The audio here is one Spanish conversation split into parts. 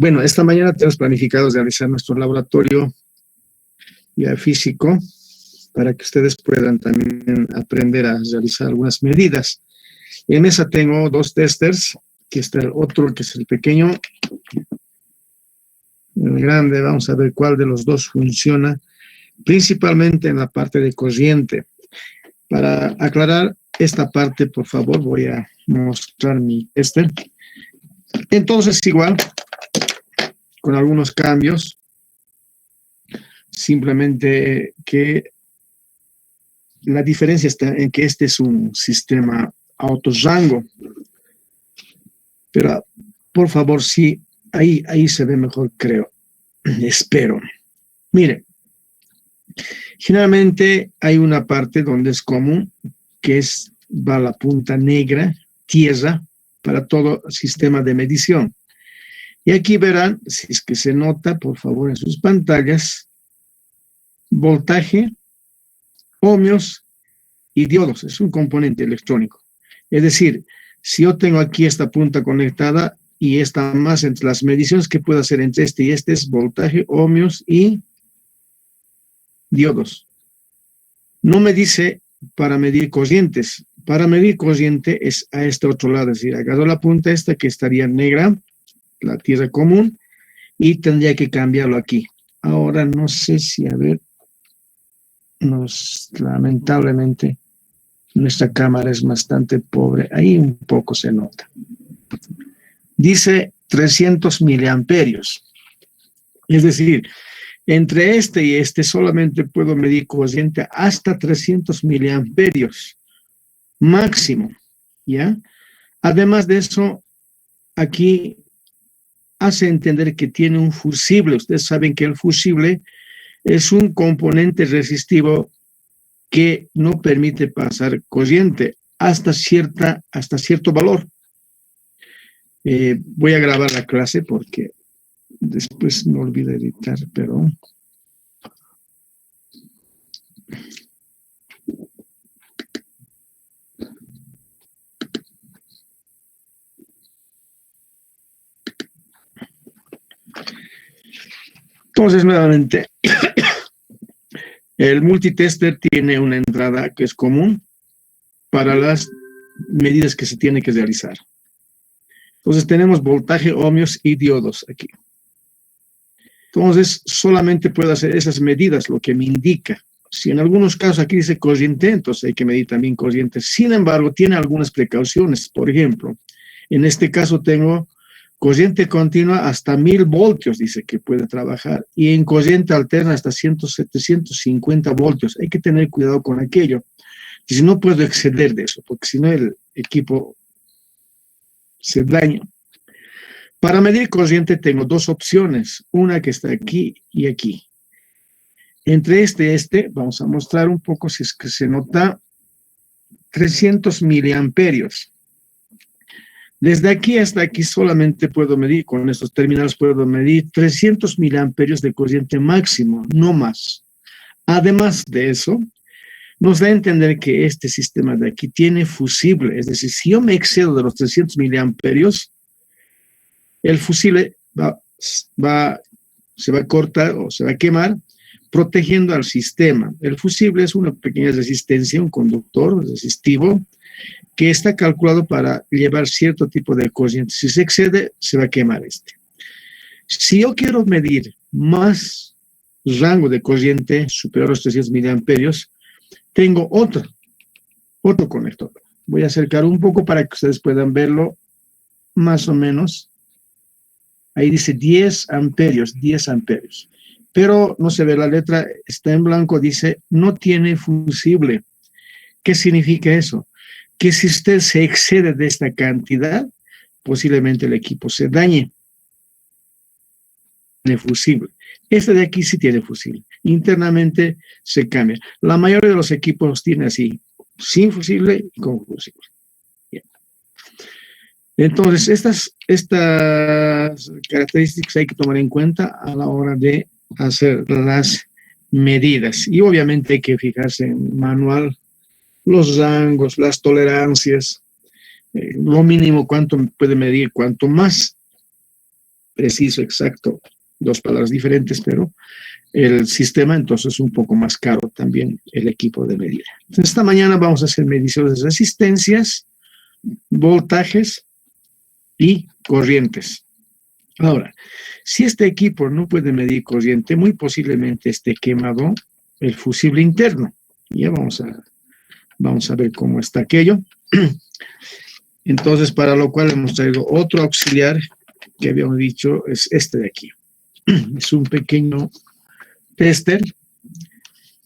Bueno, esta mañana tenemos planificado realizar nuestro laboratorio ya físico para que ustedes puedan también aprender a realizar algunas medidas. En esa tengo dos testers, que está el otro, que es el pequeño, el grande. Vamos a ver cuál de los dos funciona, principalmente en la parte de corriente. Para aclarar esta parte, por favor, voy a mostrar mi tester. Entonces, igual, con algunos cambios, simplemente que la diferencia está en que este es un sistema autorrango. Pero, por favor, sí, ahí se ve mejor, creo. Espero. Mire, generalmente hay una parte donde es común, que va la punta negra, tierra, para todo sistema de medición. Y aquí verán, si es que se nota, por favor, en sus pantallas, voltaje, ohmios y diodos. Es un componente electrónico. Es decir, si yo tengo aquí esta punta conectada y esta más, entre las mediciones que puedo hacer entre este y este es voltaje, ohmios y diodos. No me dice para medir corrientes. Para medir corriente es a este otro lado. Es decir, agarro la punta esta que estaría negra, la tierra común, y tendría que cambiarlo aquí. Ahora no sé si, a ver, lamentablemente nuestra cámara es bastante pobre. Ahí un poco se nota. Dice 300 miliamperios. Es decir, entre este y este solamente puedo medir corriente hasta 300 miliamperios máximo, ¿ya? Además de eso, aquí hace entender que tiene un fusible. Ustedes saben que el fusible es un componente resistivo que no permite pasar corriente hasta cierto valor. Voy a grabar la clase porque después me olvido editar, pero... Entonces, nuevamente, el multitester tiene una entrada que es común para las medidas que se tiene que realizar. Entonces, tenemos voltaje, ohmios y diodos aquí. Entonces, solamente puedo hacer esas medidas, lo que me indica. Si en algunos casos aquí dice corriente, entonces hay que medir también corriente. Sin embargo, tiene algunas precauciones. Por ejemplo, en este caso tengo corriente continua hasta 1000 voltios, dice que puede trabajar, y en corriente alterna hasta 750 voltios. Hay que tener cuidado con aquello. Y si no puedo exceder de eso, porque si no el equipo se daña. Para medir corriente tengo dos opciones, una que está aquí y aquí. Entre este, vamos a mostrar un poco si es que se nota 300 miliamperios. Desde aquí hasta aquí solamente puedo medir, con estos terminales puedo medir 300 miliamperios de corriente máximo, no más. Además de eso, nos da a entender que este sistema de aquí tiene fusible, es decir, si yo me excedo de los 300 miliamperios, el fusible se va a cortar o se va a quemar, protegiendo al sistema. El fusible es una pequeña resistencia, un conductor resistivo, que está calculado para llevar cierto tipo de corriente. Si se excede, se va a quemar este. Si yo quiero medir más rango de corriente superior a los 300 miliamperios, tengo otro conector. Voy a acercar un poco para que ustedes puedan verlo más o menos. Ahí dice 10 amperios. Pero no se ve la letra, está en blanco, dice no tiene fusible. ¿Qué significa eso? Que si usted se excede de esta cantidad, posiblemente el equipo se dañe. Tiene fusible. Este de aquí sí tiene fusible. Internamente se cambia. La mayoría de los equipos tiene así, sin fusible y con fusible. Bien. Entonces, estas características hay que tomar en cuenta a la hora de hacer las medidas. Y obviamente hay que fijarse en manual los rangos, las tolerancias, lo mínimo cuánto puede medir, cuanto más preciso, exacto, dos palabras diferentes, pero el sistema entonces es un poco más caro también el equipo de medida. Entonces, esta mañana vamos a hacer mediciones de resistencias, voltajes y corrientes. Ahora, si este equipo no puede medir corriente, muy posiblemente esté quemado el fusible interno. Ya vamos a ver cómo está aquello. Entonces, para lo cual hemos traído otro auxiliar que habíamos dicho, es este de aquí. Es un pequeño tester,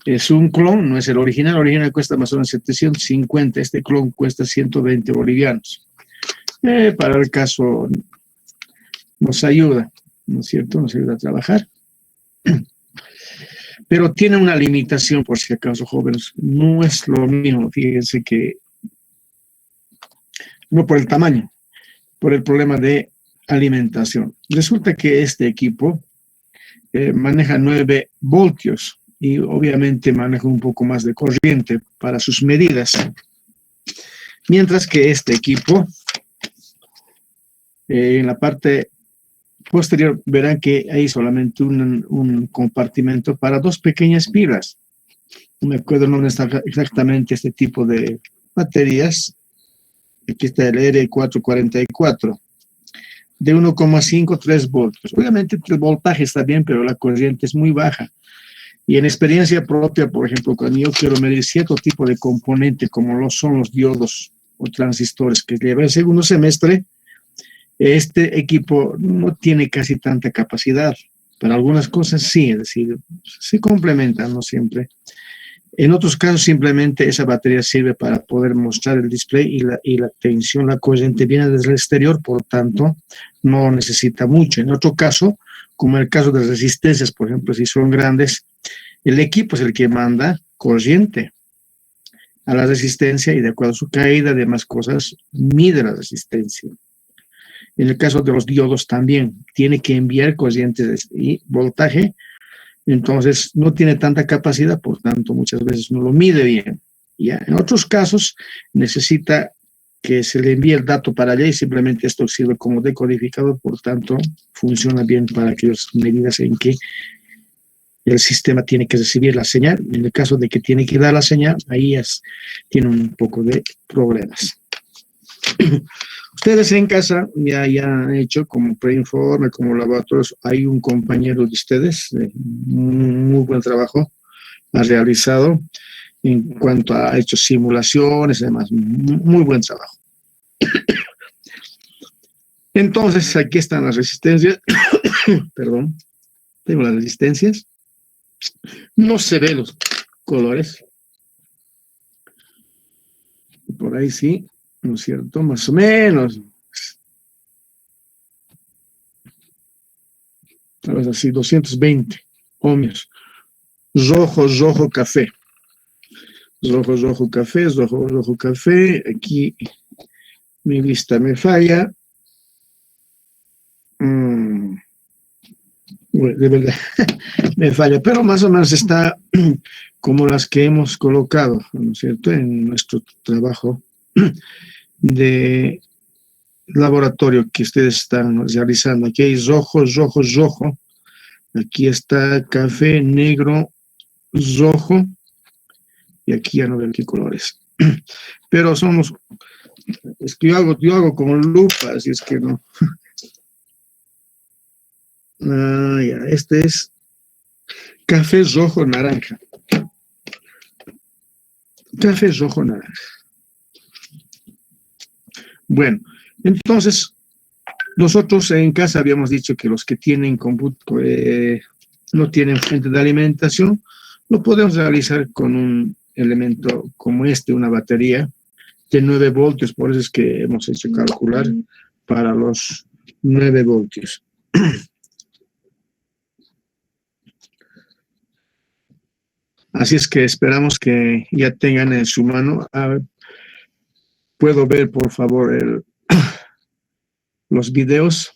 es un clon, no es el original cuesta más o menos 750, este clon cuesta 120 bolivianos. Para el caso nos ayuda, ¿no es cierto? Nos ayuda a trabajar. Pero tiene una limitación, por si acaso, jóvenes. No es lo mismo, fíjense que no por el tamaño, por el problema de alimentación. Resulta que este equipo maneja 9 voltios y obviamente maneja un poco más de corriente para sus medidas. Mientras que este equipo, en la parte posterior, verán que hay solamente un compartimento para 2 pequeñas pilas. No me acuerdo el nombre exactamente este tipo de baterías. Aquí está el R444 de 1,5 3 voltios. Obviamente el voltaje está bien, pero la corriente es muy baja. Y en experiencia propia, por ejemplo, cuando yo quiero medir cierto tipo de componente, como lo son los diodos o transistores que lleva el segundo semestre, este equipo no tiene casi tanta capacidad. Para algunas cosas sí, es decir, se complementan, no siempre. En otros casos simplemente esa batería sirve para poder mostrar el display y la tensión, la corriente viene desde el exterior, por tanto no necesita mucho. En otro caso, como en el caso de resistencias, por ejemplo, si son grandes, el equipo es el que manda corriente a la resistencia y de acuerdo a su caída, demás cosas, mide la resistencia. En el caso de los diodos también, tiene que enviar corriente y voltaje, entonces no tiene tanta capacidad, por tanto muchas veces no lo mide bien. ¿Ya? En otros casos necesita que se le envíe el dato para allá y simplemente esto sirve como decodificador, por tanto funciona bien para aquellas medidas en que el sistema tiene que recibir la señal. En el caso de que tiene que dar la señal, ahí tiene un poco de problemas. Ustedes en casa ya han hecho como preinforme, como laboratorios, hay un compañero de ustedes, muy buen trabajo ha realizado en cuanto a hecho simulaciones y demás, muy buen trabajo. Entonces, aquí están las resistencias, perdón, tengo las resistencias, no se ven los colores, por ahí sí, ¿no es cierto? Más o menos. A ver, así, 220 ohmios. Rojo, café. Rojo, café, rojo, café. Aquí mi lista me falla. De verdad, me falla, pero más o menos está como las que hemos colocado, ¿no es cierto?, en nuestro trabajo de laboratorio que ustedes están realizando. Aquí hay rojo. Aquí está café, negro, rojo. Y aquí ya no veo qué colores. Pero somos, es que yo hago con lupa, así es que no. Ya, este es café rojo naranja. Café rojo naranja. Bueno, entonces, nosotros en casa habíamos dicho que los que tienen no tienen fuente de alimentación, lo podemos realizar con un elemento como este, una batería de 9 voltios, por eso es que hemos hecho calcular para los 9 voltios. Así es que esperamos que ya tengan en su mano. Puedo ver, por favor, los videos.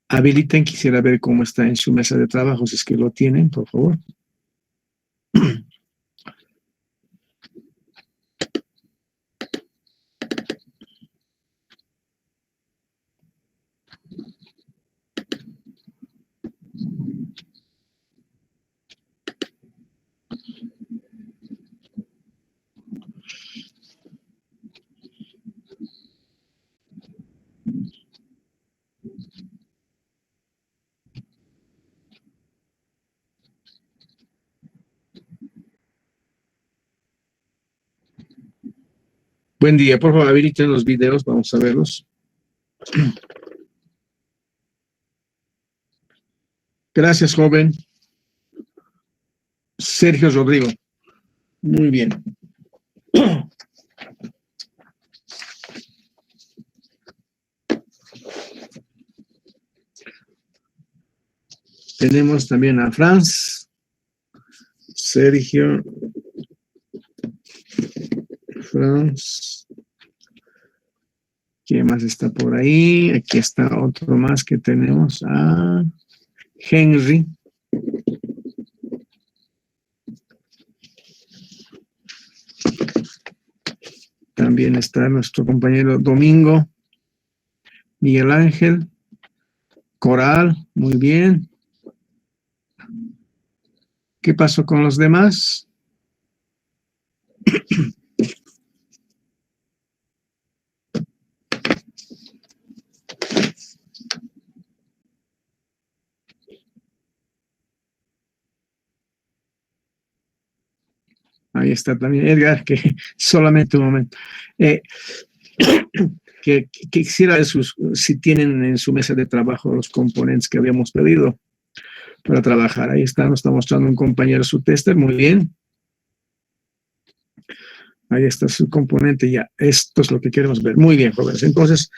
Habiliten, quisiera ver cómo está en su mesa de trabajo, si es que lo tienen, por favor. Buen día, por favor, habiliten los videos, vamos a verlos. Gracias, joven. Sergio Rodrigo. Muy bien. Tenemos también a Franz, Sergio, Franz. ¿Quién más está por ahí? Aquí está otro más que tenemos. Henry. También está nuestro compañero Domingo, Miguel Ángel, Coral, muy bien. ¿Qué pasó con los demás? Ahí está también Edgar, que solamente un momento. Que quisiera si tienen en su mesa de trabajo los componentes que habíamos pedido para trabajar. Ahí está, nos está mostrando un compañero su tester, muy bien. Ahí está su componente, ya. Esto es lo que queremos ver. Muy bien, jóvenes. Entonces,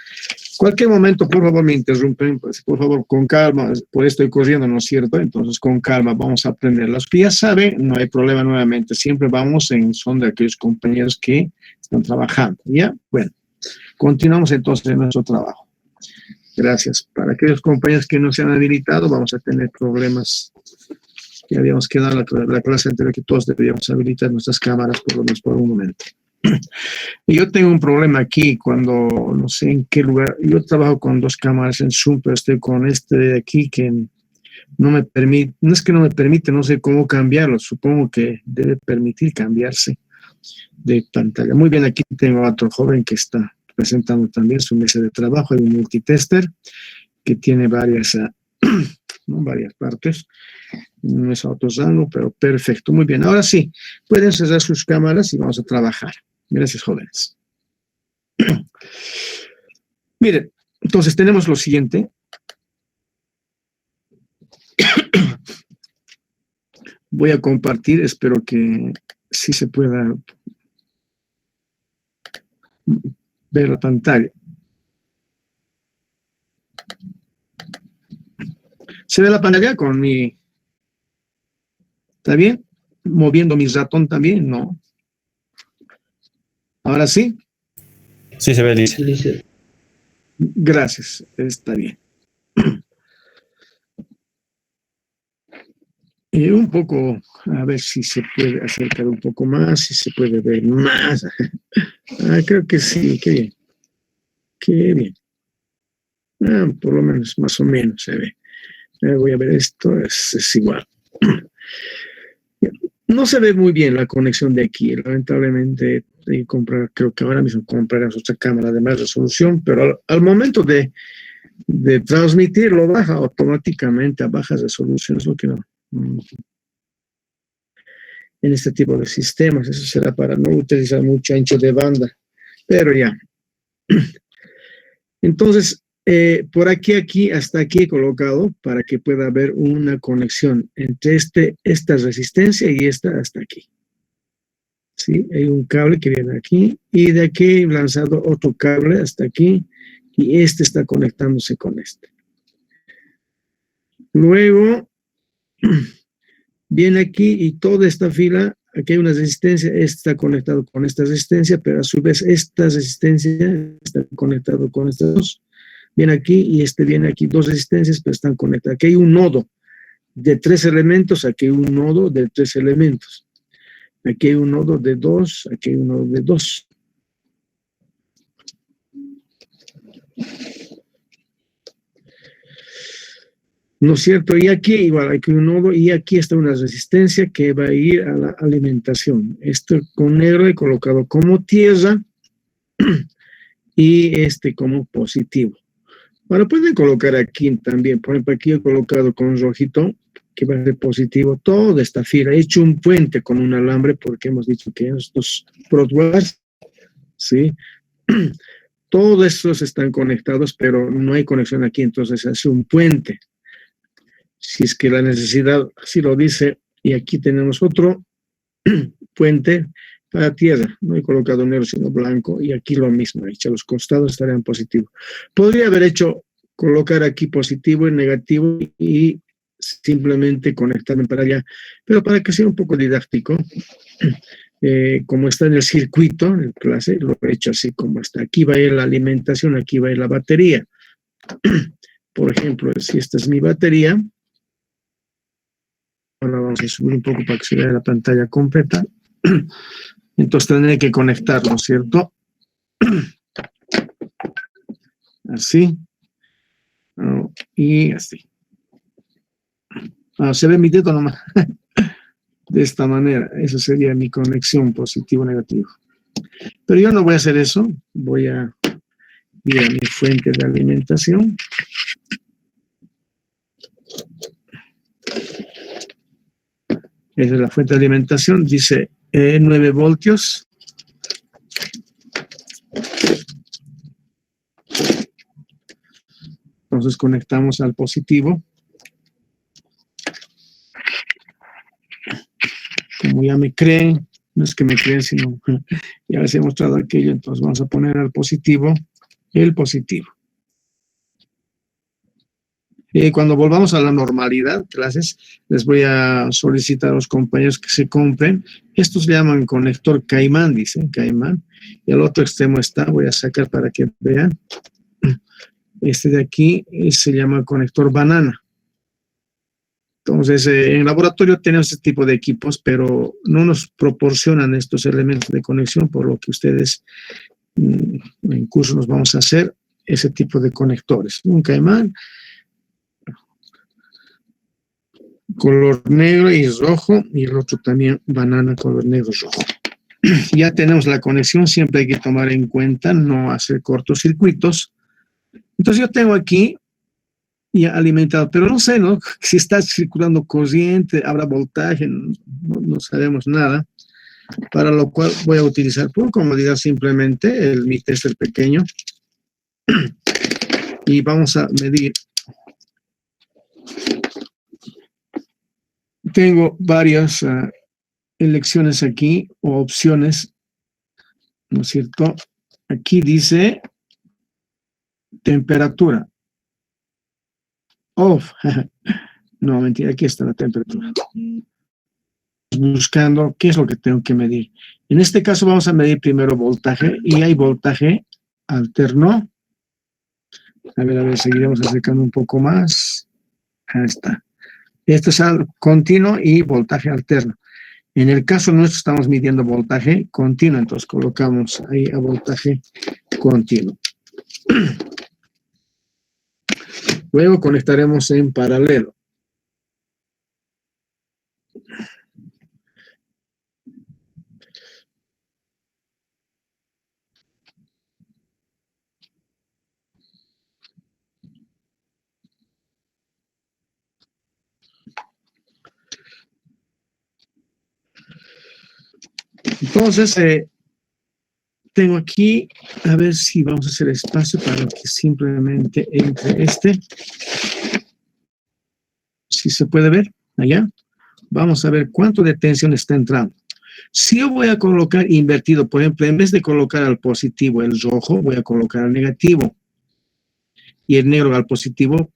cualquier momento, por favor, me interrumpen, pues, por favor, con calma. Por esto estoy corriendo, ¿no es cierto? Entonces, con calma, vamos a aprender. Los que ya saben, no hay problema nuevamente. Siempre vamos en son de aquellos compañeros que están trabajando, ¿ya? Bueno, continuamos entonces en nuestro trabajo. Gracias. Para aquellos compañeros que no se han habilitado, vamos a tener problemas. Ya habíamos quedado en la clase anterior que todos deberíamos habilitar nuestras cámaras por lo menos por un momento. Y yo tengo un problema aquí cuando, no sé en qué lugar, yo trabajo con 2 cámaras en Zoom, pero estoy con este de aquí que no me permite, no es que no me permite, no sé cómo cambiarlo, supongo que debe permitir cambiarse de pantalla. Muy bien, aquí tengo a otro joven que está presentando también su mesa de trabajo, hay un multitester que tiene varias partes. No es autosano, pero perfecto, muy bien. Ahora sí, pueden cerrar sus cámaras y vamos a trabajar. Gracias, jóvenes. Miren, entonces tenemos lo siguiente. Voy a compartir, espero que sí se pueda ver la pantalla. ¿Se ve la pantalla con mi... ¿Está bien? ¿Moviendo mi ratón también? No. ¿Ahora sí? Sí, se ve, Lice. Gracias, está bien. Un poco, a ver si se puede acercar un poco más, si se puede ver más. Creo que sí, qué bien. Qué bien. Por lo menos, más o menos se ve. Voy a ver esto, es igual. No se ve muy bien la conexión de aquí, lamentablemente hay que comprar, creo que ahora mismo compraremos otra cámara de más resolución, pero al momento de transmitirlo baja automáticamente a bajas resoluciones, lo que no. En este tipo de sistemas, eso será para no utilizar mucho ancho de banda, pero ya. Entonces, por aquí, hasta aquí he colocado para que pueda haber una conexión entre esta resistencia y esta hasta aquí. ¿Sí? Hay un cable que viene aquí y de aquí he lanzado otro cable hasta aquí y este está conectándose con este. Luego, viene aquí y toda esta fila, aquí hay una resistencia, está conectado con esta resistencia, pero a su vez esta resistencia está conectado con estas dos. Viene aquí y viene aquí, 2 resistencias, pero están conectadas. Aquí hay un nodo de 3 elementos, aquí hay un nodo de 3 elementos. Aquí hay un nodo de 2, aquí hay un nodo de 2. ¿No es cierto? Y aquí igual hay un nodo y aquí está una resistencia que va a ir a la alimentación. Esto con negro he colocado como tierra y como positivo. Ahora pueden colocar aquí también, por ejemplo, aquí he colocado con rojito, que va a ser positivo, toda esta fila. He hecho un puente con un alambre porque hemos dicho que estos Protwars ¿sí? Todos estos están conectados, pero no hay conexión aquí, entonces se hace un puente. Si es que la necesidad así lo dice, y aquí tenemos otro puente para tierra. No he colocado negro, sino blanco, y aquí lo mismo. He hecho los costados estarían positivos. Podría haber hecho colocar aquí positivo y negativo y simplemente conectarme para allá, pero para que sea un poco didáctico, como está en el circuito, en clase, lo he hecho así como está. Aquí va a ir la alimentación, aquí va a ir la batería. Por ejemplo, si esta es mi batería, ahora vamos a subir un poco para que se vea la pantalla completa. Entonces tendré que conectarlo, ¿cierto? Así. Y así. Se ve mi dedo nomás. De esta manera. Esa sería mi conexión positivo-negativo. Pero yo no voy a hacer eso. Voy a ir a mi fuente de alimentación. Esa es la fuente de alimentación. Dice 9 voltios. Entonces conectamos al positivo. Como ya me creen, no es que me creen, sino ya les he mostrado aquello, entonces vamos a poner al positivo, el positivo. Cuando volvamos a la normalidad, clases, les voy a solicitar a los compañeros que se compren. Estos se llaman conector Caimán, dicen Caimán. Y al otro extremo está, voy a sacar para que vean. Este de aquí se llama conector banana. Entonces, en el laboratorio tenemos este tipo de equipos, pero no nos proporcionan estos elementos de conexión, por lo que ustedes en curso nos vamos a hacer ese tipo de conectores. Un Caimán, color negro y rojo, y el otro también banana, color negro y rojo. Ya tenemos la conexión, siempre hay que tomar en cuenta no hacer cortocircuitos. Entonces yo tengo aquí ya alimentado, pero no sé, ¿no? Si está circulando corriente, habrá voltaje, no sabemos nada, para lo cual voy a utilizar por comodidad simplemente mi tester pequeño y vamos a medir. Tengo varias elecciones aquí o opciones, ¿no es cierto? Aquí dice temperatura. Off. No, mentira, aquí está la temperatura. Buscando qué es lo que tengo que medir. En este caso vamos a medir primero voltaje y hay voltaje alterno. A ver, seguiremos acercando un poco más. Ahí está. Esto es continuo y voltaje alterno. En el caso nuestro estamos midiendo voltaje continuo, entonces colocamos ahí a voltaje continuo. Luego conectaremos en paralelo. Entonces, tengo aquí, a ver si vamos a hacer espacio para que simplemente entre este. Si se puede ver, allá. Vamos a ver cuánto de tensión está entrando. Si yo voy a colocar invertido, por ejemplo, en vez de colocar al positivo el rojo, voy a colocar al negativo. Y el negro al positivo.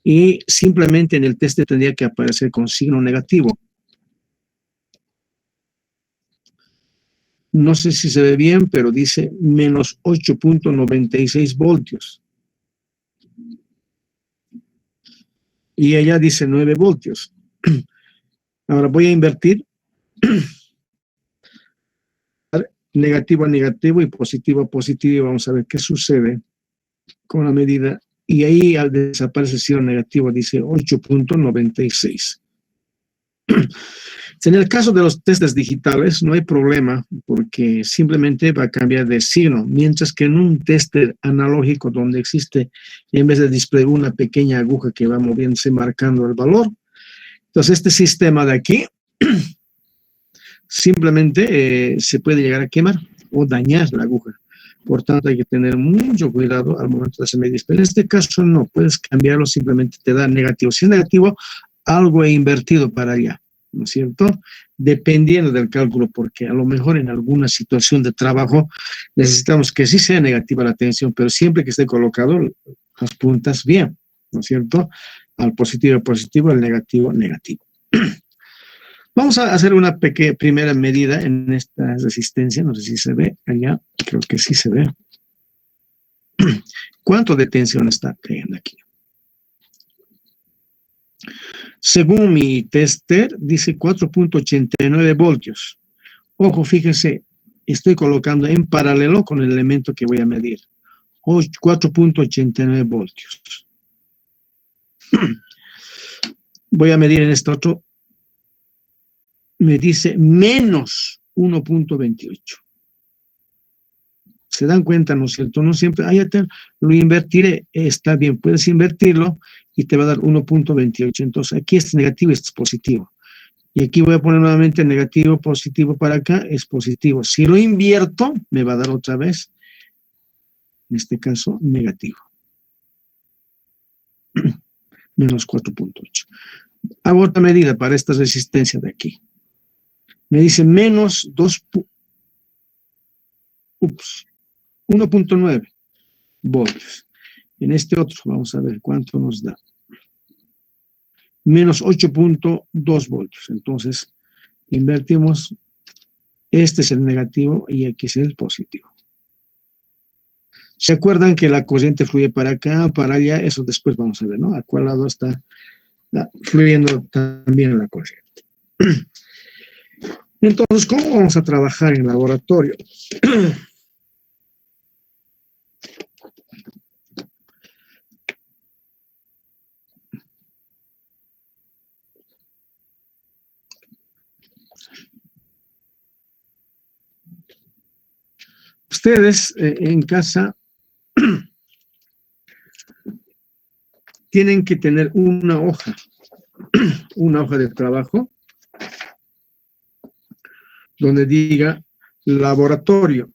Y simplemente en el test tendría que aparecer con signo negativo. No sé si se ve bien, pero dice menos 8.96 voltios. Y ella dice 9 voltios. Ahora voy a invertir negativo a negativo y positivo a positivo y vamos a ver qué sucede con la medida. Y ahí al desaparecer el signo negativo dice 8.96. En el caso de los testes digitales no hay problema porque simplemente va a cambiar de signo, mientras que en un tester analógico donde existe en vez de display una pequeña aguja que va moviéndose marcando el valor. Entonces este sistema de aquí simplemente se puede llegar a quemar o dañar la aguja. Por tanto, hay que tener mucho cuidado al momento de hacer medidas. Pero en este caso no, puedes cambiarlo, simplemente te da negativo. Si es negativo, algo he invertido para allá, ¿no es cierto? Dependiendo del cálculo, porque a lo mejor en alguna situación de trabajo necesitamos que sí sea negativa la tensión, pero siempre que esté colocado las puntas bien, ¿no es cierto? Al positivo, positivo, al negativo, negativo. Vamos a hacer una primera medida en esta resistencia, no sé si se ve allá, creo que sí se ve. ¿Cuánto de tensión está creando aquí? Según mi tester, dice 4.89 voltios. Ojo, fíjense, estoy colocando en paralelo con el elemento que voy a medir. 4.89 voltios. Voy a medir en este otro. Me dice menos 1.28. ¿Se dan cuenta, no es cierto? No siempre, lo invertiré, está bien, puedes invertirlo y te va a dar 1.28. Entonces, aquí este es negativo y este es positivo. Y aquí voy a poner nuevamente negativo, positivo para acá, es positivo. Si lo invierto, me va a dar otra vez, en este caso, negativo. Menos 4.8. Hago otra medida para esta resistencia de aquí. Me dice menos 1.9 voltios. En este otro, vamos a ver cuánto nos da. Menos 8.2 voltios. Entonces, invertimos. Este es el negativo y aquí es el positivo. ¿Se acuerdan que la corriente fluye para acá, para allá? Eso después vamos a ver, ¿no? ¿A cuál lado está fluyendo también la corriente? Entonces, ¿cómo vamos a trabajar en el laboratorio? Ustedes en casa tienen que tener una hoja de trabajo donde diga laboratorio.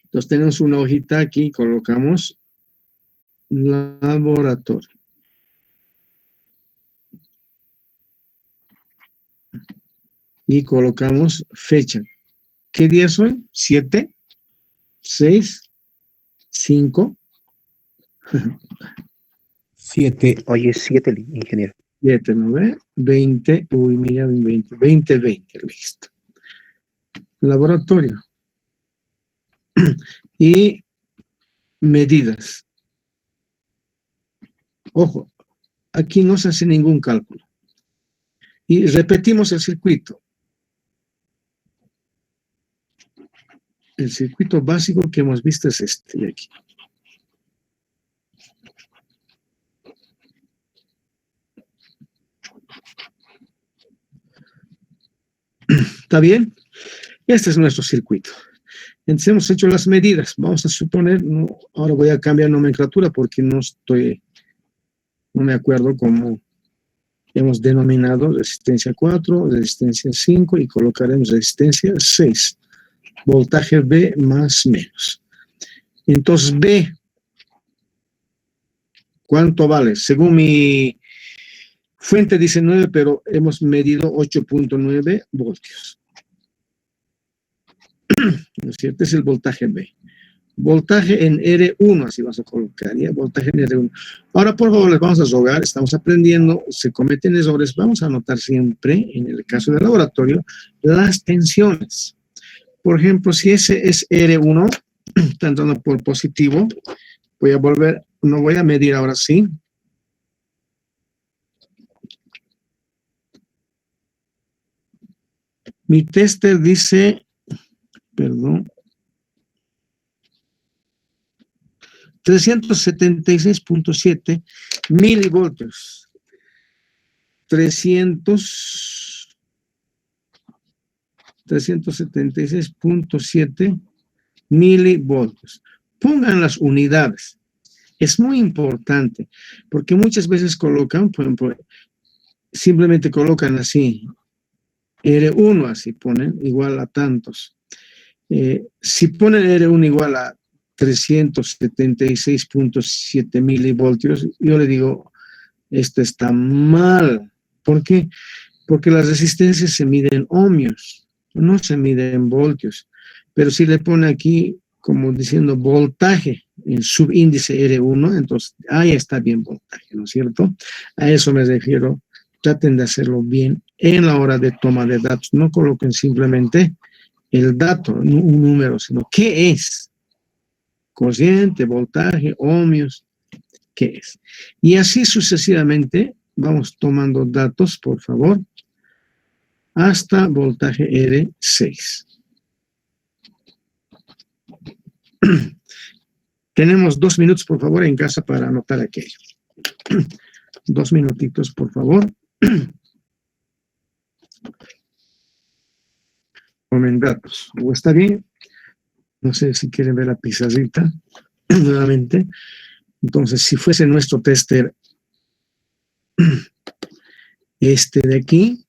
Entonces tenemos una hojita aquí, colocamos laboratorio. Y colocamos fecha. ¿Qué día son? 7, 6, 5. 7. Hoy es 7, ingeniero. 7, ¿no ve? 20, uy, mira, 20, listo. Laboratorio. Y medidas. Ojo, aquí no se hace ningún cálculo. Y repetimos el circuito. El circuito básico que hemos visto es este de aquí. ¿Está bien? Este es nuestro circuito. Entonces hemos hecho las medidas. Vamos a suponer, ahora voy a cambiar nomenclatura porque no me acuerdo cómo hemos denominado resistencia 4, resistencia 5 y colocaremos resistencia 6. Voltaje B más menos. Entonces B, ¿cuánto vale? Según mi fuente dice 9, pero hemos medido 8.9 voltios. ¿No es cierto? Es el voltaje B. Voltaje en R1, así vas a colocar, ¿ya? Voltaje en R1. Ahora, por favor, les vamos a rogar, estamos aprendiendo, se cometen errores, vamos a anotar siempre, en el caso del laboratorio, las tensiones. Por ejemplo, si ese es R1, está entrando por positivo, voy a volver, no voy a medir ahora sí. Mi tester dice, perdón, 376.7 milivoltios. 376.7 milivoltios. Pongan las unidades. Es muy importante, porque muchas veces colocan, por ejemplo, simplemente colocan así, R1, así ponen, igual a tantos. Si ponen R1 igual a 376.7 milivoltios, yo le digo, esto está mal. ¿Por qué? Porque las resistencias se miden en ohmios, no se miden en voltios. Pero si le pone aquí, como diciendo voltaje, en subíndice R1, entonces ahí está bien voltaje, ¿no es cierto? A eso me refiero. Traten de hacerlo bien en la hora de toma de datos. No coloquen simplemente el dato, un número, sino qué es. Corriente, voltaje, ohmios, qué es. Y así sucesivamente vamos tomando datos, por favor, hasta voltaje R6. Tenemos 2 minutos, por favor, en casa para anotar aquello. 2 minutitos, por favor. Tomen datos. ¿O está bien? No sé si quieren ver la pizarrita nuevamente. Entonces, si fuese nuestro tester este de aquí,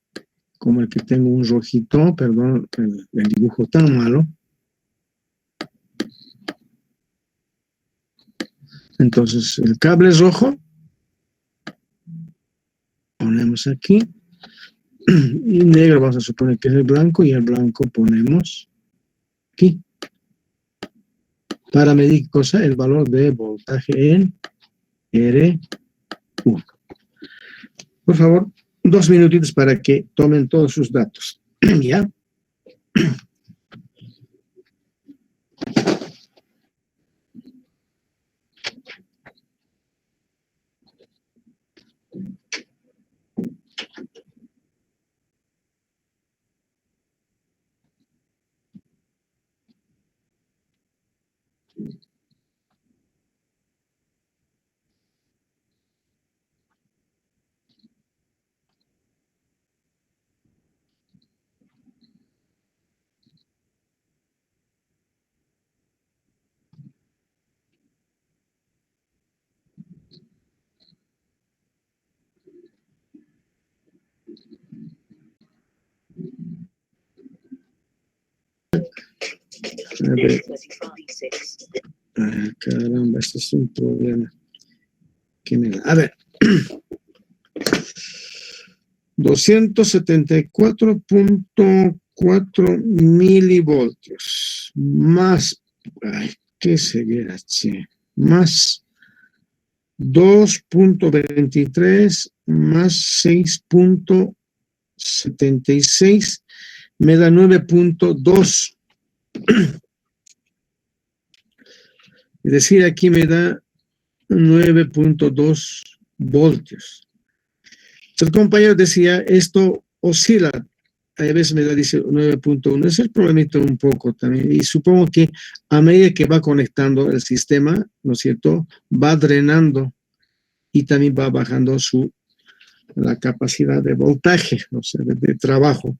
como el que tengo un rojito, perdón, el dibujo tan malo. Entonces, el cable es rojo. Ponemos aquí. Y negro vamos a suponer que es el blanco, y el blanco ponemos aquí. Para medir cosa, el valor de voltaje en R1. Por favor, 2 minutitos para que tomen todos sus datos. ¿Ya? A ver. Ah, caramba, este es un problema. ¿Qué me da? A ver. 274.4 milivoltios. Más, ay, qué ceguera, che. Más 2.23 más 6.76 me da 9.2. Es decir, aquí me da 9.2 voltios. El compañero decía, esto oscila, a veces me da, dice 9.1, es el problemita un poco también, y supongo que a medida que va conectando el sistema, ¿no es cierto?, va drenando y también va bajando la capacidad de voltaje, o sea, de trabajo.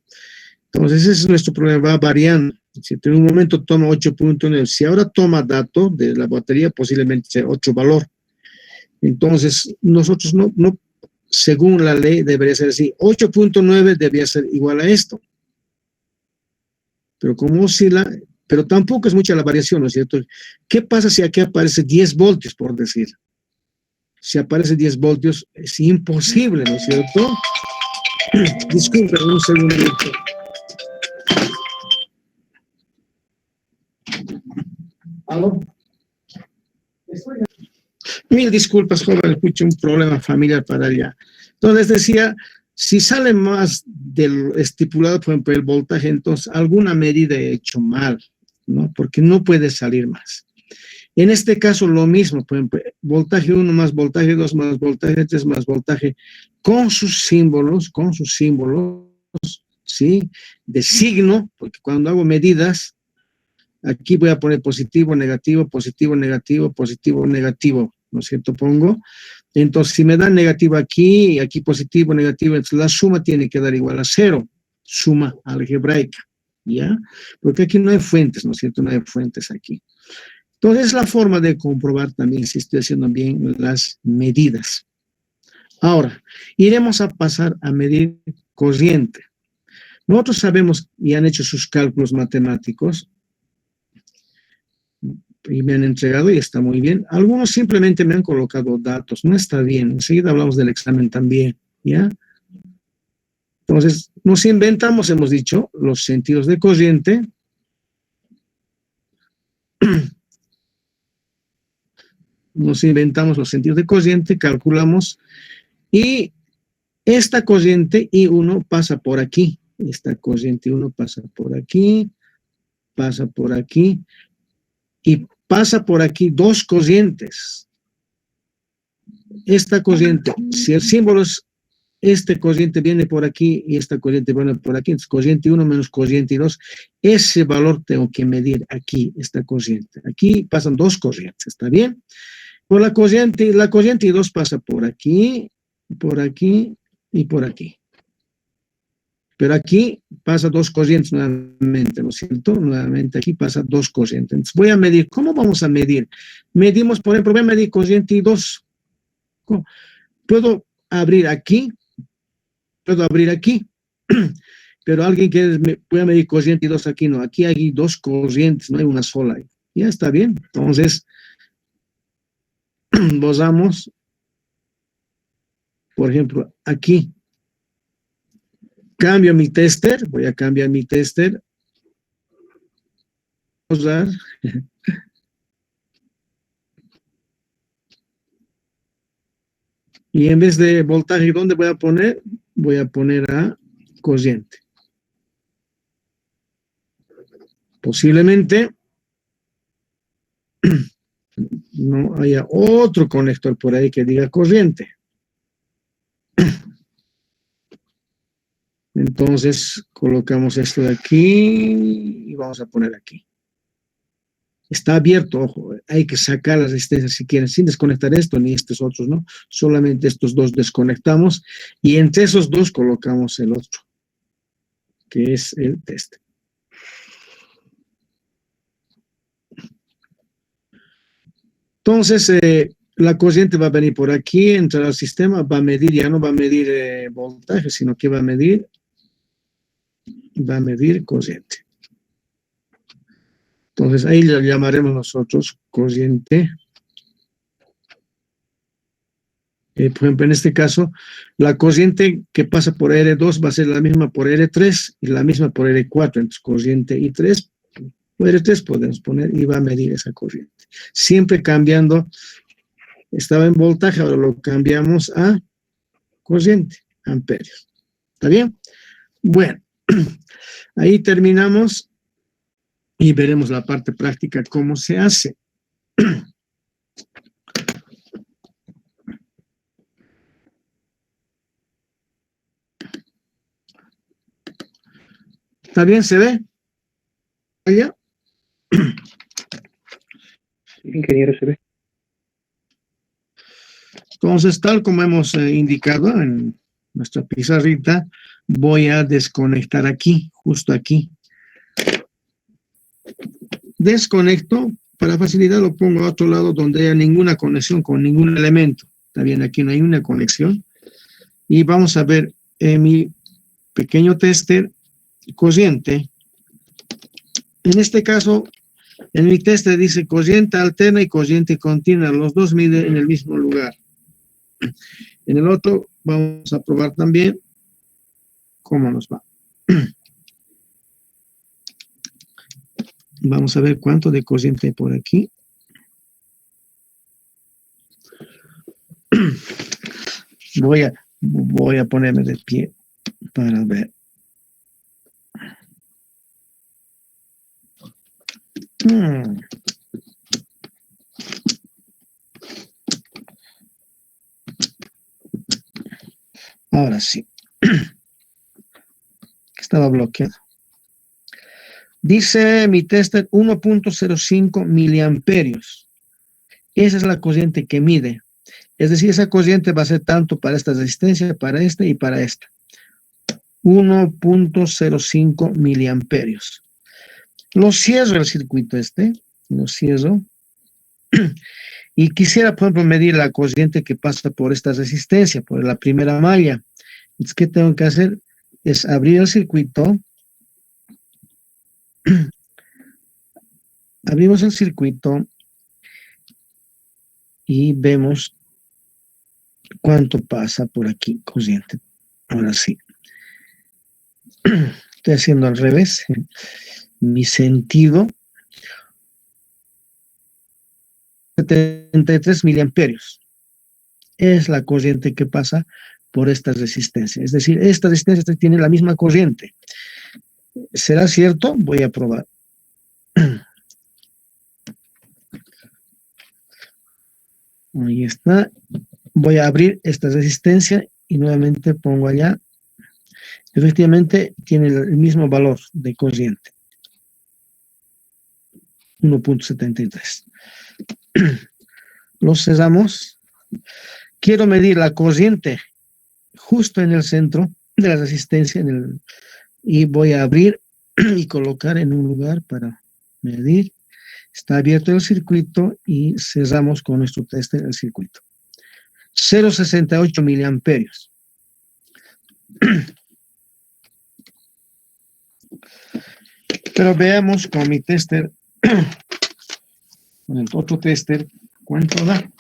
Entonces, ese es nuestro problema, va variando. Si en un momento toma 8.9, si ahora toma dato de la batería, posiblemente sea 8 valor. Entonces, nosotros no según la ley debería ser así, 8.9 debería ser igual a esto. Pero como oscila, pero tampoco es mucha la variación, ¿no es cierto? ¿Qué pasa si aquí aparece 10 voltios, por decir? Si aparece 10 voltios, es imposible, ¿no es cierto? Disculpen un segundito. ¿Aló? Mil disculpas, joven, escucho un problema familiar para allá. Entonces decía, si sale más del estipulado, por ejemplo, el voltaje, entonces alguna medida he hecho mal, ¿no? Porque no puede salir más. En este caso lo mismo, por ejemplo, voltaje 1 más voltaje 2 más voltaje 3 más voltaje, con sus símbolos, ¿sí? De signo, porque cuando hago medidas, aquí voy a poner positivo, negativo, positivo, negativo, positivo, negativo, ¿no es cierto? Pongo. Entonces, si me dan negativo aquí, aquí positivo, negativo, entonces la suma tiene que dar igual a 0, suma algebraica, ¿ya? Porque aquí no hay fuentes, ¿no es cierto? No hay fuentes aquí. Entonces, es la forma de comprobar también si estoy haciendo bien las medidas. Ahora, iremos a pasar a medir corriente. Nosotros sabemos y han hecho sus cálculos matemáticos y me han entregado y está muy bien. Algunos simplemente me han colocado datos, no está bien. Enseguida hablamos del examen también, ¿ya? Entonces, nos inventamos, hemos dicho, los sentidos de corriente. Nos inventamos los sentidos de corriente, calculamos, y esta corriente I1 pasa por aquí. Esta corriente I1 pasa por aquí, y pasa por aquí dos corrientes. Esta corriente, si el símbolo es este corriente viene por aquí y esta corriente viene por aquí, entonces corriente 1 menos corriente 2, ese valor tengo que medir aquí, esta corriente. Aquí pasan dos corrientes, ¿está bien? Por la corriente 2 pasa por aquí y por aquí. Pero aquí pasa dos corrientes nuevamente, ¿no es cierto? Nuevamente aquí pasa dos corrientes. Entonces voy a medir. ¿Cómo vamos a medir? Medimos, por ejemplo, voy a medir corriente 2. Puedo abrir aquí, pero alguien que pueda medir corriente 2 aquí, no. Aquí hay dos corrientes, no hay una sola. Ya está bien. Entonces, usamos, por ejemplo, aquí. Cambio mi tester, voy a cambiar mi tester. Usar. Y en vez de voltaje, ¿dónde voy a poner? Voy a poner a corriente. Posiblemente no haya otro conector por ahí que diga corriente. Entonces, colocamos esto de aquí y vamos a poner aquí. Está abierto, ojo, hay que sacar las resistencias si quieren, sin desconectar esto ni estos otros, ¿no? Solamente estos dos desconectamos y entre esos dos colocamos el otro, que es el test. Entonces, la corriente va a venir por aquí, entrará al sistema, va a medir, ya no va a medir voltaje, sino que va a medir corriente. Entonces, ahí le llamaremos nosotros corriente. Por ejemplo, en este caso, la corriente que pasa por R2 va a ser la misma por R3 y la misma por R4. Entonces, corriente I3, por R3 podemos poner y va a medir esa corriente. Siempre cambiando, estaba en voltaje, ahora lo cambiamos a corriente, amperios. ¿Está bien? Bueno, ahí terminamos. Y veremos la parte práctica, cómo se hace. ¿Está bien? ¿Se ve? ¿Allá? Ingeniero, se ve. Entonces, tal como hemos indicado en nuestra pizarrita, voy a desconectar aquí, justo aquí. Desconecto, para facilidad lo pongo a otro lado donde haya ninguna conexión con ningún elemento. Está bien, aquí no hay una conexión. Y vamos a ver en mi pequeño tester corriente. En este caso, en mi tester dice corriente alterna y corriente continua. Los dos miden en el mismo lugar. En el otro vamos a probar también cómo nos va. Vamos a ver cuánto de corriente hay por aquí. Voy a ponerme de pie para ver. Ahora sí. Estaba bloqueado. Dice mi tester 1.05 miliamperios. Esa es la corriente que mide. Es decir, esa corriente va a ser tanto para esta resistencia, para esta y para esta. 1.05 miliamperios. Lo cierro el circuito lo cierro. Y quisiera, por ejemplo, medir la corriente que pasa por esta resistencia, por la primera malla. Entonces, ¿qué tengo que hacer? es abrir el circuito. Abrimos el circuito y vemos cuánto pasa por aquí, corriente. Ahora sí. Estoy haciendo al revés. Mi sentido, 73 miliamperios. Es la corriente que pasa por esta resistencia. Es decir, esta resistencia tiene la misma corriente. ¿Será cierto? Voy a probar. Ahí está. Voy a abrir esta resistencia y nuevamente pongo allá. Efectivamente, tiene el mismo valor de corriente. 1.73. Lo cerramos. Quiero medir la corriente justo en el centro de la resistencia y voy a abrir y colocar en un lugar para medir. Está abierto el circuito y cerramos con nuestro tester el circuito. 0.68 miliamperios. Pero veamos con mi tester, con el otro tester, cuánto da.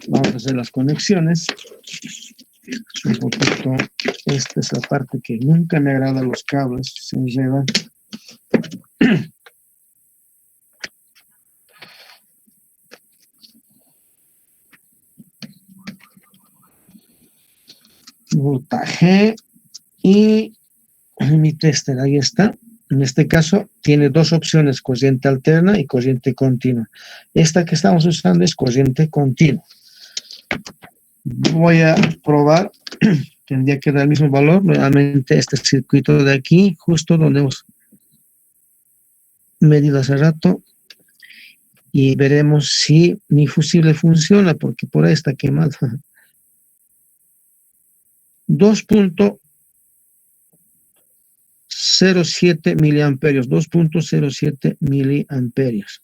Vamos a hacer las conexiones. Es un poquito, esta es la parte que nunca me agrada los cables, se enredan. Voltaje y mi tester, ahí está. En este caso tiene dos opciones, corriente alterna y corriente continua. Esta que estamos usando es corriente continua. Voy a probar, tendría que dar el mismo valor, nuevamente este circuito de aquí, justo donde hemos medido hace rato, y veremos si mi fusible funciona, porque por ahí está quemado. 2.07 miliamperios, 2.07 miliamperios.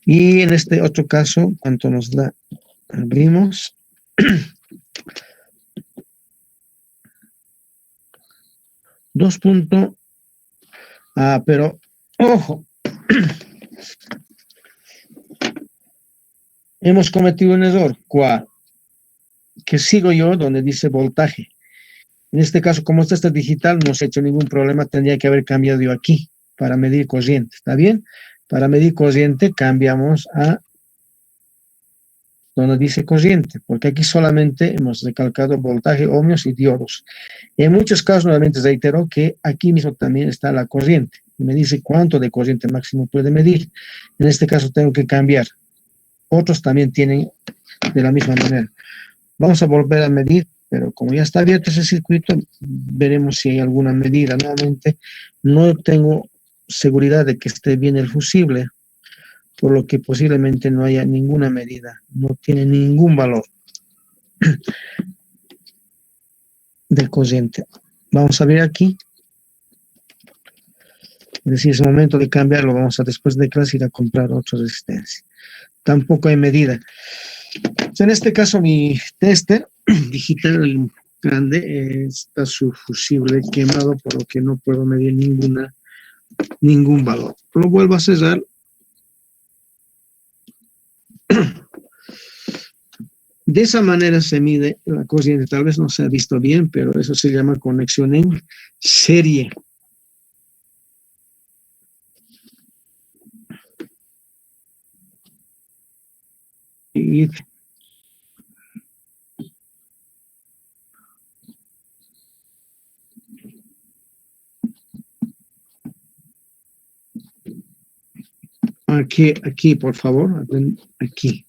Y en este otro caso, ¿cuánto nos da? Abrimos. Pero, ojo. Hemos cometido un error. ¿Cuál? Que sigo yo donde dice voltaje. En este caso, como esta está digital, no se ha hecho ningún problema, tendría que haber cambiado yo aquí para medir corriente. ¿Está bien? Para medir corriente cambiamos a donde dice corriente, porque aquí solamente hemos recalcado voltaje, ohmios y diodos. En muchos casos, nuevamente reitero que aquí mismo también está la corriente. Me dice cuánto de corriente máximo puede medir. En este caso tengo que cambiar. Otros también tienen de la misma manera. Vamos a volver a medir, pero como ya está abierto ese circuito, veremos si hay alguna medida. Nuevamente, no tengo seguridad de que esté bien el fusible, por lo que posiblemente no haya ninguna medida, no tiene ningún valor de corriente. Vamos a ver aquí. Es decir, es el momento de cambiarlo. Vamos a después de clase ir a comprar otra resistencia. Tampoco hay medida. En este caso, mi tester digital grande está su fusible quemado, por lo que no puedo medir ningún valor. Lo vuelvo a cerrar. De esa manera se mide la corriente. Tal vez no se ha visto bien, pero eso se llama conexión en serie. Y aquí, por favor, aquí.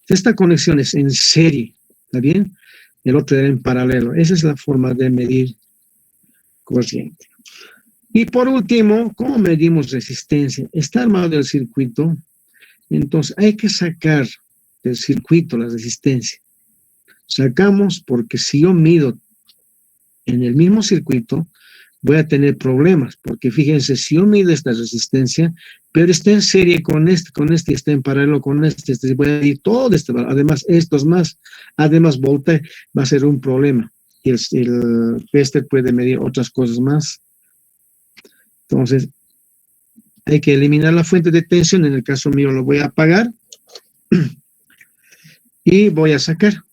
Esta conexión es en serie, ¿está bien? El otro era en paralelo. Esa es la forma de medir corriente. Y por último, ¿cómo medimos resistencia? Está armado el circuito, entonces hay que sacar del circuito la resistencia. Sacamos porque si yo mido en el mismo circuito, voy a tener problemas, porque fíjense, si yo mido esta resistencia, pero está en serie con este está en paralelo con este, voy a medir todo este valor, además estos más, además voltaje, va a ser un problema. Y el tester puede medir otras cosas más. Entonces, hay que eliminar la fuente de tensión, en el caso mío lo voy a apagar, y voy a sacar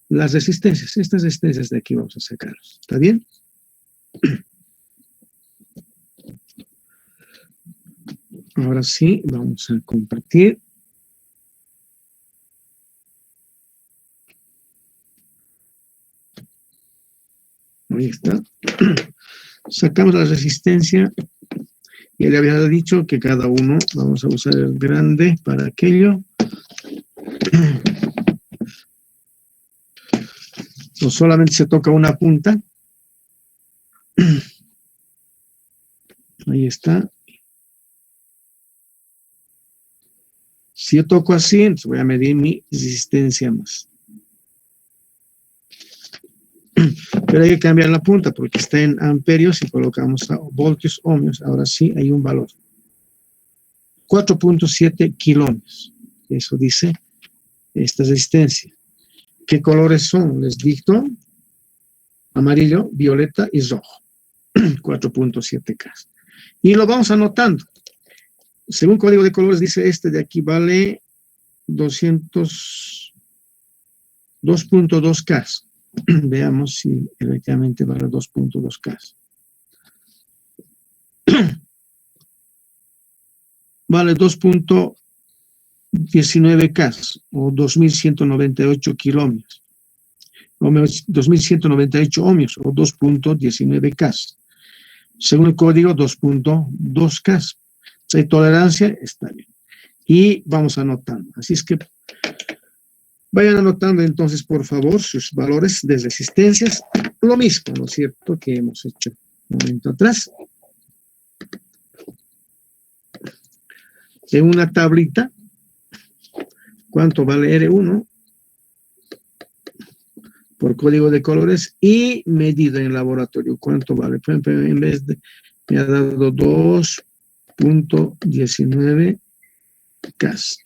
las resistencias, estas resistencias de aquí vamos a sacarlas, ¿está bien? Ahora sí, vamos a compartir. Ahí está. Sacamos la resistencia. Y le había dicho que cada uno, vamos a usar el grande para aquello. O solamente se toca una punta. Ahí está. Si yo toco así, entonces voy a medir mi resistencia más. Pero hay que cambiar la punta porque está en amperios y colocamos a voltios, ohmios. Ahora sí hay un valor. 4.7 kilómetros. Eso dice esta resistencia. ¿Qué colores son? Les dicto. Amarillo, violeta y rojo. 4.7K. Y lo vamos anotando. Según código de colores dice este de aquí vale 2.2K. Veamos si efectivamente vale 2.2K. Vale 2.19K o 2.198 kilómetros. 2.198 ohmios o 2.19K. Según el código 2.2K. Si hay tolerancia, está bien. Y vamos anotando. Así es que vayan anotando entonces, por favor, sus valores de resistencias. Lo mismo, ¿no es cierto?, que hemos hecho un momento atrás. En una tablita, ¿cuánto vale R1? Por código de colores y medida en laboratorio. ¿Cuánto vale? Por ejemplo, en vez de, me ha dado 2.19K.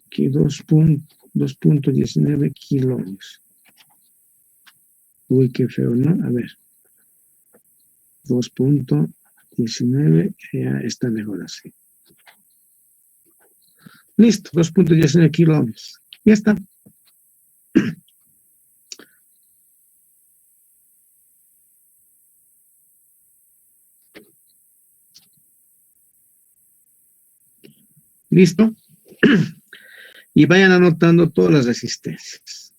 Aquí 2.19 kilómetros. Uy, qué feo, ¿no? A ver. 2.19, ya está mejor así. Listo, 2.19 kilómetros. Ya está. ¿Listo? Y vayan anotando todas las resistencias.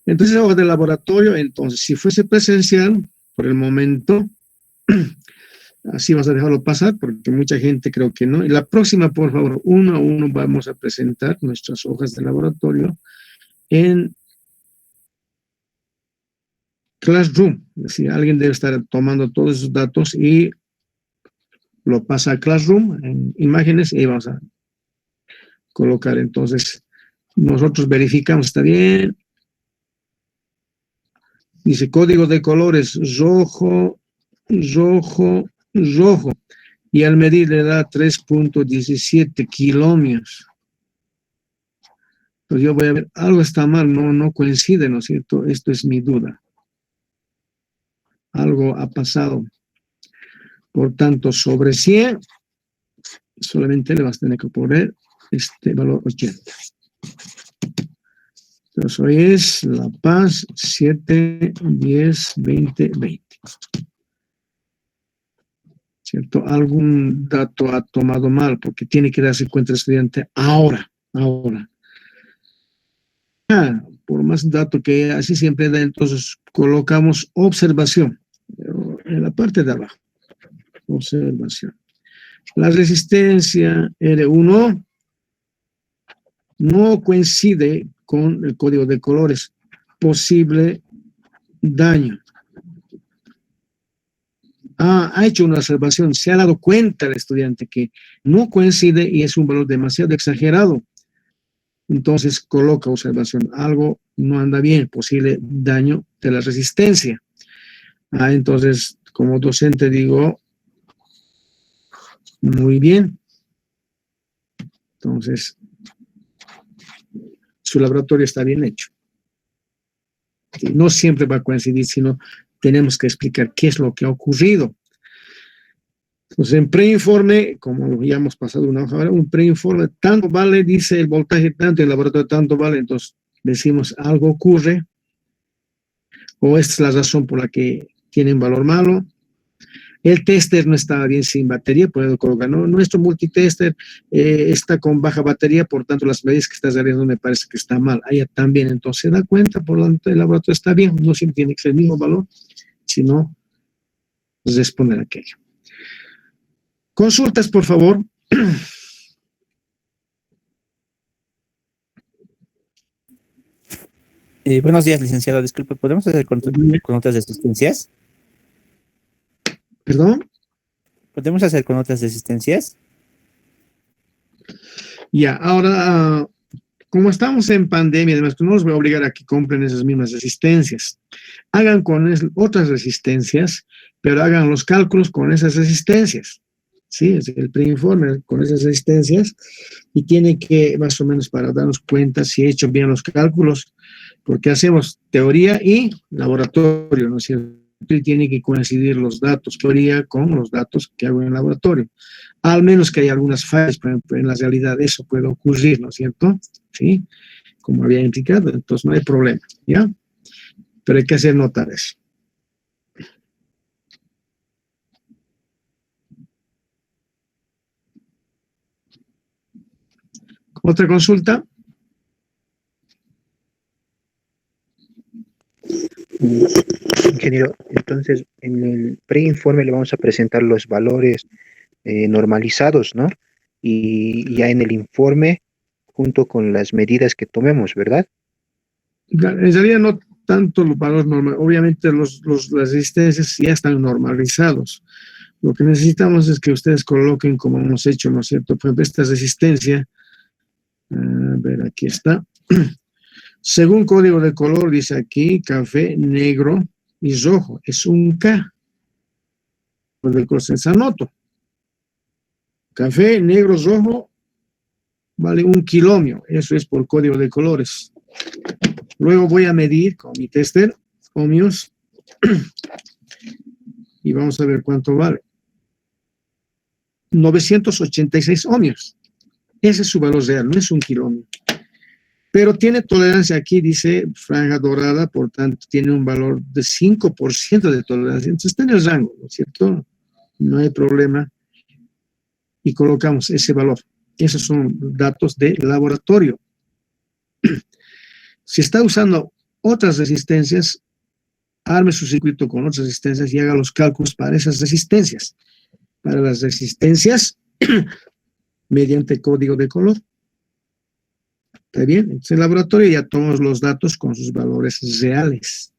Entonces, hoja de laboratorio, entonces, si fuese presencial, por el momento, así vas a dejarlo pasar, porque mucha gente creo que no. Y la próxima, por favor, uno a uno vamos a presentar nuestras hojas de laboratorio en Classroom. Es decir, alguien debe estar tomando todos esos datos y lo pasa a Classroom en imágenes y vamos a colocar. Entonces, nosotros verificamos, ¿está bien? Dice código de colores rojo, rojo, rojo. Y al medir le da 3.17 kilómetros. Pues yo voy a ver, algo está mal, no coincide, ¿no es cierto? Esto es mi duda. Algo ha pasado. Por tanto, sobre 100, solamente le vas a tener que poner este valor 80. Entonces, hoy es La Paz, 7, 10, 20, 20. ¿Cierto? Algún dato ha tomado mal, porque tiene que darse cuenta el estudiante ahora. Por más dato que así siempre da, entonces colocamos observación en la parte de abajo. Observación. La resistencia R1 no coincide con el código de colores. Posible daño. Ha hecho una observación, se ha dado cuenta el estudiante que no coincide y es un valor demasiado exagerado. Entonces coloca observación, algo no anda bien, posible daño de la resistencia. Entonces, como docente digo, muy bien. Entonces, su laboratorio está bien hecho. No siempre va a coincidir, sino tenemos que explicar qué es lo que ha ocurrido. Entonces, en preinforme, como ya hemos pasado una hoja, un preinforme, tanto vale, dice el voltaje tanto, el laboratorio tanto vale, entonces decimos algo ocurre, o esta es la razón por la que tienen valor malo. El tester no estaba bien sin batería, puedo colocar, ¿no? Nuestro multitester está con baja batería, por tanto las medidas que estás realizando me parece que está mal. Allá también, entonces se da cuenta, por lo tanto el laboratorio está bien, no siempre tiene que ser el mismo valor, sino responder aquello. Consultas, por favor. Buenos días, licenciado. Disculpe, ¿podemos hacer con otras asistencias? ¿Perdón? ¿Podemos hacer con otras asistencias? Ya, ahora, como estamos en pandemia, además, no los voy a obligar a que compren esas mismas resistencias. Hagan con otras resistencias, pero hagan los cálculos con esas resistencias. Sí, es el preinforme con esas resistencias y tiene que, más o menos, para darnos cuenta si he hecho bien los cálculos, porque hacemos teoría y laboratorio, ¿no es cierto? Y tiene que coincidir los datos, teoría con los datos que hago en el laboratorio. Al menos que haya algunas fallas, por ejemplo, en la realidad eso puede ocurrir, ¿no es cierto? Sí, como había indicado, entonces no hay problema, ¿ya? Pero hay que hacer notar eso. ¿Otra consulta? Ingeniero, entonces en el preinforme le vamos a presentar los valores normalizados, ¿no? Y ya en el informe, junto con las medidas que tomemos, ¿verdad? En realidad no tanto los valores normales, obviamente las resistencias ya están normalizados. Lo que necesitamos es que ustedes coloquen como hemos hecho, ¿no es cierto? Por ejemplo, esta resistencia, a ver, aquí está. Según código de color, dice aquí, café, negro y rojo. Es un K. Pues de cosas anoto. Café, negro, rojo, vale 1 kilomio. Eso es por código de colores. Luego voy a medir con mi tester, ohmios, y vamos a ver cuánto vale. 986 ohmios. Ese es su valor real, no es 1 kilomio. Pero tiene tolerancia aquí, dice franja dorada, por tanto tiene un valor de 5% de tolerancia. Entonces está en el rango, ¿no es cierto? No hay problema. Y colocamos ese valor. Esos son datos de laboratorio. Si está usando otras resistencias, arme su circuito con otras resistencias y haga los cálculos para esas resistencias. Para las resistencias, mediante código de color. ¿Está bien? Entonces, en el laboratorio ya tomamos los datos con sus valores reales.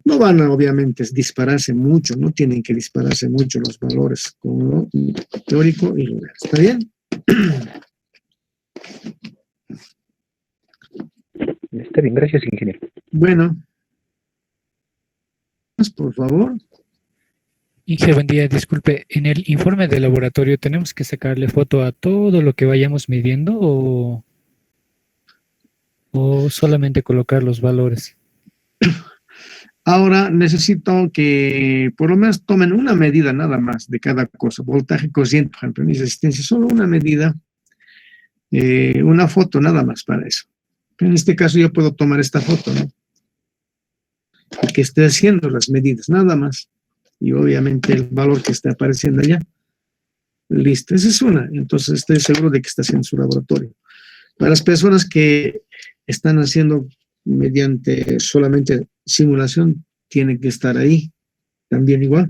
No van a, obviamente, dispararse mucho, no tienen que dispararse mucho los valores con lo teórico y real. ¿Está bien? Está bien, gracias, ingeniero. Bueno, por favor. Inge, buen día, disculpe, en el informe de laboratorio tenemos que sacarle foto a todo lo que vayamos midiendo o solamente colocar los valores. Ahora necesito que por lo menos tomen una medida nada más de cada cosa, voltaje, corriente, por ejemplo, mi resistencia, solo una medida, una foto nada más para eso. En este caso yo puedo tomar esta foto, ¿no? Y que esté haciendo las medidas, nada más. Y obviamente el valor que está apareciendo allá. Listo, esa es una. Entonces estoy seguro de que está haciendo su laboratorio. Para las personas que están haciendo mediante solamente simulación, tiene que estar ahí también igual.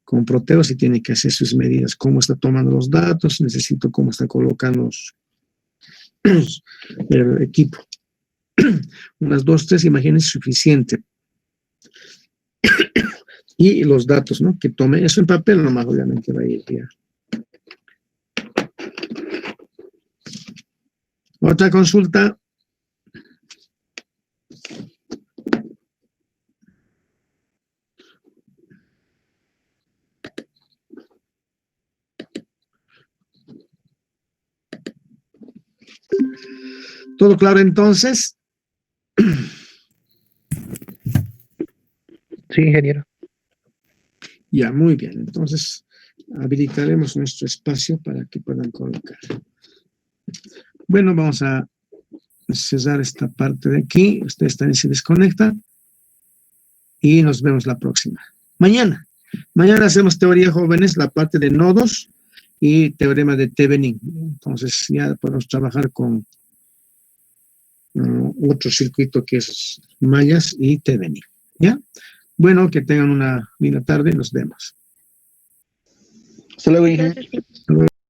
Con Proteo sí tiene que hacer sus medidas, cómo está tomando los datos, necesito cómo está colocando el equipo. Unas 2, 3 imágenes suficiente. Y los datos, ¿no? Que tome, eso en papel nomás obviamente va a ir ya. Otra consulta. ¿Todo claro entonces? Sí, ingeniero. Ya, muy bien. Entonces, habilitaremos nuestro espacio para que puedan colocar. Bueno, vamos a cerrar esta parte de aquí. Ustedes también se desconectan. Y nos vemos la próxima. Mañana. Mañana hacemos teoría jóvenes, la parte de nodos y teorema de Thevenin. Entonces, ya podemos trabajar con otro circuito que es mallas y Thevenin. ¿Ya? Bueno, que tengan una linda tarde. Nos vemos. Hasta luego, ingeniero.